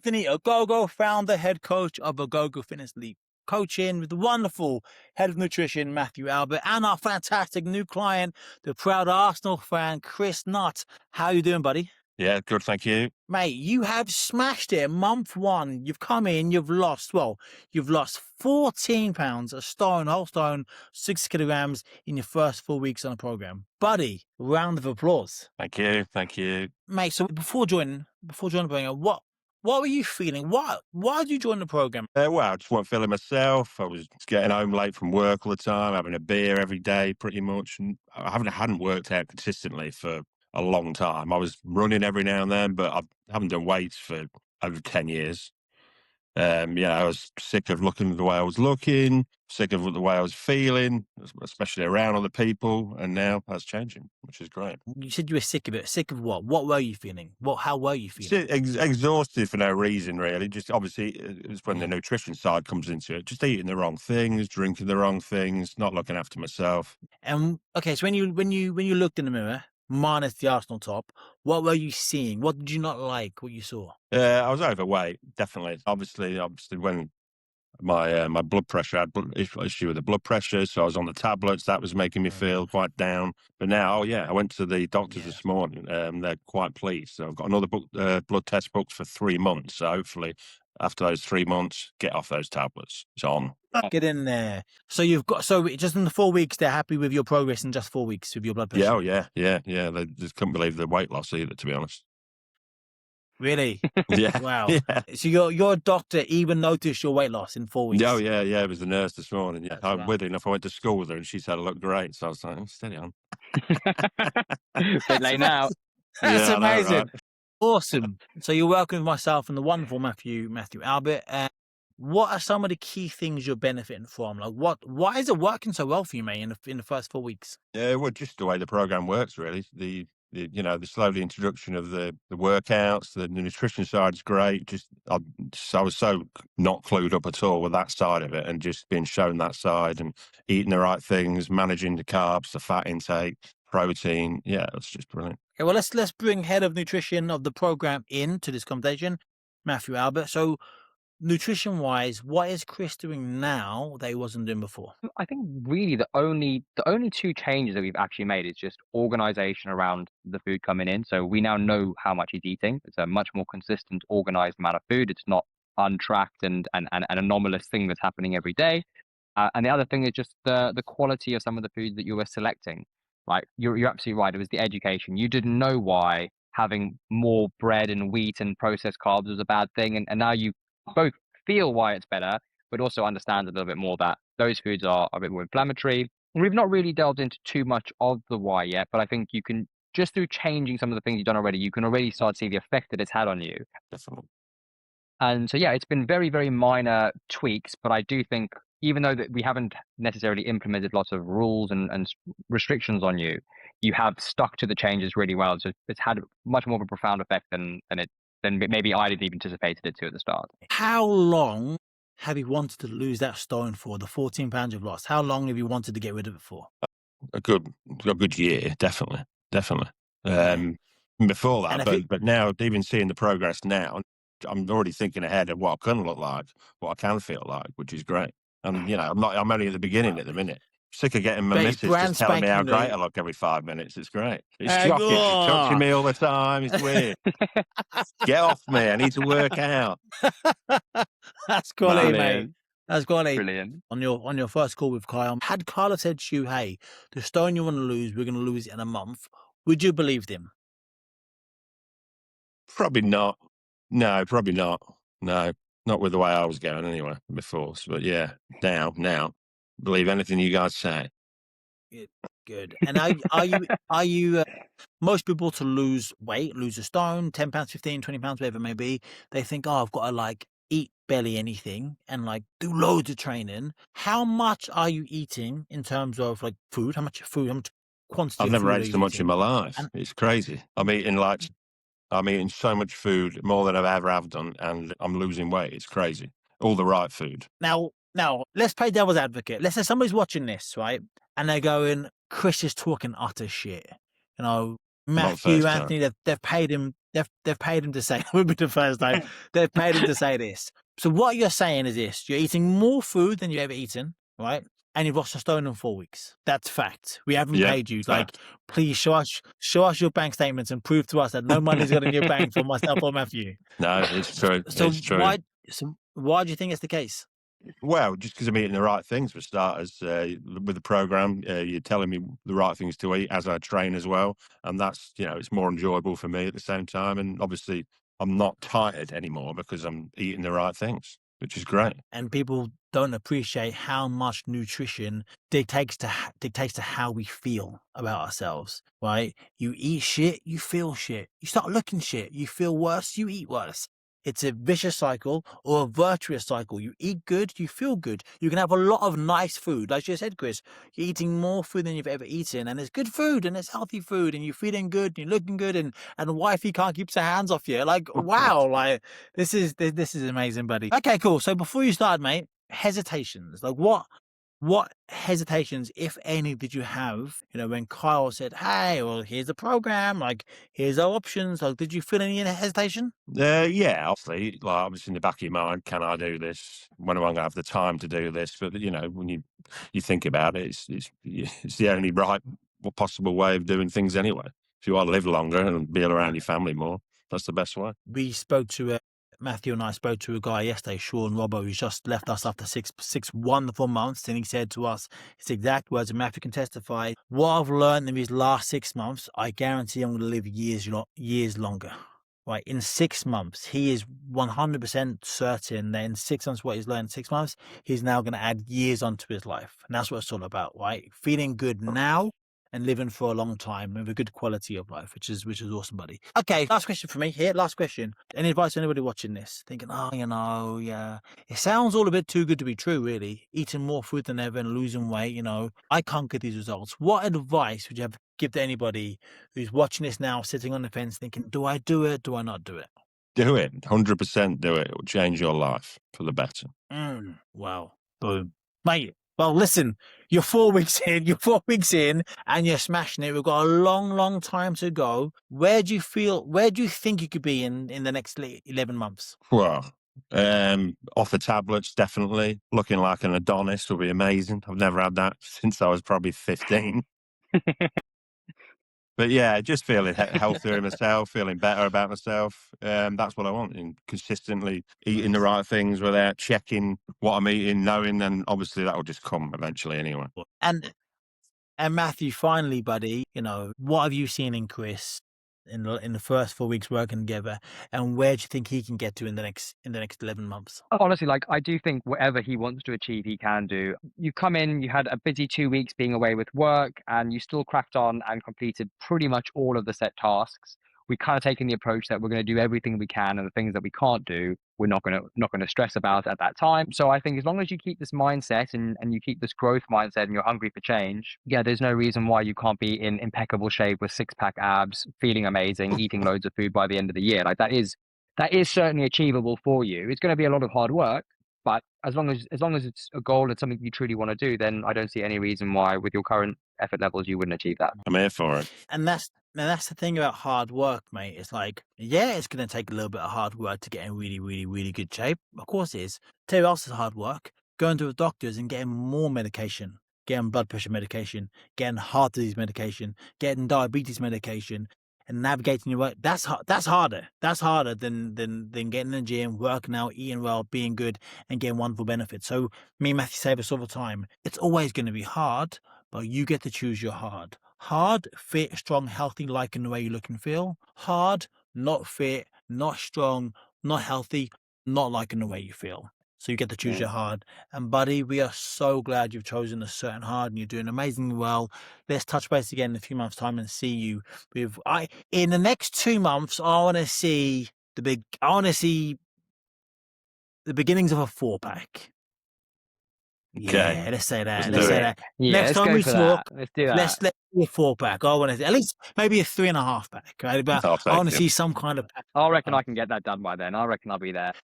Finito Gogo, founder, head coach of a Gogo Fitness League Coaching, with the wonderful head of nutrition, Matthew Albert, and our fantastic new client, the proud Arsenal fan, Chris Nutt. How you doing, buddy? Yeah, good, thank you. Mate, you have smashed it. Month one, you've come in, you've lost 14 pounds, a whole stone, 6 kilograms in your first 4 weeks on the program. Buddy, round of applause. Thank you, thank you. Mate, so before joining the program, what were you feeling? Why did you join the program? Well, I just wasn't feeling myself. I was just getting home late from work all the time, having a beer every day pretty much. And I hadn't worked out consistently for a long time. I was running every now and then, but I haven't done weights for over 10 years. I was sick of looking the way I was looking, sick of the way I was feeling, especially around other people. And now that's changing, which is great. You said you were sick of it. Sick of what? What were you feeling? How were you feeling? Exhausted for no reason, really. Just obviously, it's when the Yeah. nutrition side comes into it. Just eating the wrong things, drinking the wrong things, not looking after myself. And okay, so when you looked in the mirror, minus the Arsenal top, what were you seeing? What did you not like? What you saw? I was overweight, definitely. Obviously, when my blood pressure, I had issue with the blood pressure, so I was on the tablets. That was making me feel quite down. But now, I went to the doctors this morning. They're quite pleased. So I've got another blood test booked for 3 months. So hopefully, after those 3 months, get off those tablets. It's on. Get in there. So just in the 4 weeks, they're happy with your progress in just 4 weeks with your blood pressure. Yeah, oh yeah. They just couldn't believe the weight loss either, to be honest. Really? Yeah. Wow. Yeah. So your doctor even noticed your weight loss in 4 weeks? Oh, yeah. It was the nurse this morning. Yeah. That's Weirdly enough, I went to school with her and she said I looked great. So I was like, steady on. Bit late now. That's Yeah, I know, amazing. right? Awesome. So you're working with myself and the wonderful Matthew Albert. What are some of the key things you're benefiting from? Like why is it working so well for you, mate, in the first 4 weeks? Yeah, well, just the way the program works, really. The slowly introduction of the workouts, the nutrition side is great. I was so not clued up at all with that side of it, and just being shown that side and eating the right things, managing the carbs, the fat intake, protein. Yeah, it's just brilliant. Okay, well, let's bring head of nutrition of the program into this conversation, Matthew Albert. So nutrition-wise, what is Chris doing now that he wasn't doing before? I think really the only two changes that we've actually made is just organization around the food coming in. So we now know how much he's eating. It's a much more consistent, organized amount of food. It's not untracked and an anomalous thing that's happening every day. And the other thing is just the quality of some of the foods that you were selecting. Like you're absolutely right. It was the education. You didn't know why having more bread and wheat and processed carbs was a bad thing, and now you both feel why it's better, but also understand a little bit more that those foods are a bit more inflammatory. We've not really delved into too much of the why yet, but I think you can, just through changing some of the things you've done already, you can already start to see the effect that it's had on you. Definitely. And so, yeah, it's been very, very minor tweaks, but I do think even though that we haven't necessarily implemented lots of rules and restrictions on you, you have stuck to the changes really well. So it's had much more of a profound effect than maybe I didn't even anticipated it to at the start. How long have you wanted to lose that stone for, the 14 pounds you've lost? How long have you wanted to get rid of it for? A good year, definitely. Before that, but now, even seeing the progress now, I'm already thinking ahead of what I can look like, what I can feel like, which is great. And I'm only at the beginning at the minute. Sick of getting my missus just telling me how great I look every 5 minutes. It's great. It's shocking. She's touching me all the time. It's weird. Get off me. I need to work out. That's quality, mate. That's quality. Brilliant. On your first call with Kyle, had Kyle said to you, hey, the stone you want to lose, we're going to lose it in a month, would you believe him? Probably not. No, probably not. No, not with the way I was going anyway before. But yeah, now, believe anything you guys say. Good. And are you most people to lose weight, lose a stone, 10 pounds, 15, 20 pounds, whatever it may be, they think, oh, I've got to eat barely anything and do loads of training. How much are you eating in terms of food? How much quantity? I've never ate so much eating? in my life. It's crazy. I'm eating so much food, more than I've ever have done, and I'm losing weight. It's crazy. All the right food. Now, let's play devil's advocate. Let's say somebody's watching this, right? And they're going, Chris is talking utter shit. Not the Matthew, first time. Anthony, they've paid him. They've paid him to say. It would be the first time. They've paid him to say this. So what you're saying is this: you're eating more food than you've ever eaten, right? And you've lost a stone in 4 weeks. That's fact. We haven't Yep, paid you. Like, fact. please show us your bank statements and prove to us that no money's got in your bank for myself or Matthew. No, it's true. So It's true. why do you think it's the case? Well, just because I'm eating the right things for starters. With the program, you're telling me the right things to eat as I train as well, and that's it's more enjoyable for me at the same time. And obviously, I'm not tired anymore because I'm eating the right things, which is great. And people don't appreciate how much nutrition dictates to how we feel about ourselves, right? You eat shit, you feel shit. You start looking shit, you feel worse, you eat worse. It's a vicious cycle or a virtuous cycle. You eat good, you feel good. You can have a lot of nice food. Like you said, Chris, you're eating more food than you've ever eaten, and it's good food and it's healthy food, and you're feeling good, and you're looking good, and wifey can't keep her hands off you. Like, wow, like this is amazing, buddy. Okay, cool. So before you start, mate, hesitations. Like what hesitations, if any, did you have, when Kyle said, hey, well, here's the program, like, here's our options. Like, did you feel any hesitation? Yeah, obviously, like obviously in the back of your mind, can I do this? When am I going to have the time to do this? But when you think about it, it's the only right possible way of doing things anyway. If you want to live longer and be around your family more, that's the best way. We spoke to Matthew and I spoke to a guy yesterday, Sean Robbo, who's just left us after six wonderful months, and he said to us his exact words, and Matthew can testify, what I've learned in these last 6 months, I guarantee I'm going to live years longer. Right, in 6 months, he is 100% certain that in 6 months, what he's learned in 6 months, he's now going to add years onto his life. And that's what it's all about, right? Feeling good now and living for a long time with a good quality of life, which is awesome, buddy. Okay, last question for me here. Last question. Any advice to anybody watching this? Thinking, yeah, it sounds all a bit too good to be true, really. Eating more food than ever and losing weight, I can't get these results. What advice would you have to give to anybody who's watching this now, sitting on the fence, thinking, do I do it? Do I not do it? Do it. 100% do it. It will change your life for the better. Wow. Boom. Mate, well, listen, you're 4 weeks in, and you're smashing it. We've got a long, long time to go. Where do you think you could be in the next 11 months? Well, off the tablets, definitely. Looking like an Adonis would be amazing. I've never had that since I was probably 15. But yeah, just feeling healthier in myself, feeling better about myself. That's what I want. And consistently eating the right things without checking what I'm eating, knowing, and obviously that will just come eventually anyway. And Matthew, finally, buddy, what have you seen in Chris in the first 4 weeks working together, and where do you think he can get to in the next 11 months? Honestly, like, I do think whatever he wants to achieve, he can do. You come in, you had a busy 2 weeks being away with work, and you still cracked on and completed pretty much all of the set tasks. We kind of taken the approach that we're going to do everything we can, and the things that we can't do, we're not going to stress about at that time. So I think as long as you keep this mindset and you keep this growth mindset and you're hungry for change, yeah, there's no reason why you can't be in impeccable shape with 6-pack abs, feeling amazing, eating loads of food by the end of the year. Like, that is certainly achievable for you. It's going to be a lot of hard work, but as long as it's a goal and something you truly want to do, then I don't see any reason why, with your current effort levels, you wouldn't achieve that. I'm here for it. And that's the thing about hard work, mate. It's like, yeah, it's going to take a little bit of hard work to get in really, really, really good shape. Of course it is. Tell you what else is hard work? Going to the doctors and getting more medication, getting blood pressure medication, getting heart disease medication, getting diabetes medication, and navigating your work. That's harder. That's harder than getting in the gym, working out, eating well, being good, and getting wonderful benefits. So me and Matthew say this all the time. It's always going to be hard, but you get to choose your hard. Hard, fit, strong, healthy, liking the way you look and feel. Hard, not fit, not strong, not healthy, not liking the way you feel. So you get to choose your hard. And buddy, we are so glad you've chosen a certain hard and you're doing amazingly well. Let's touch base again in a few months' time and see you with in the next 2 months. I want to see the beginnings of a 4-pack. Okay. Yeah, let's say that. Let's do it. Yeah, Next let's time go we for talk, that. Let's do that. let's do a 4-pack. I want to at least maybe a 3.5 pack, right? But I'll I want to take it. see some kind of pack. I reckon I can get that done by then. I reckon I'll be there.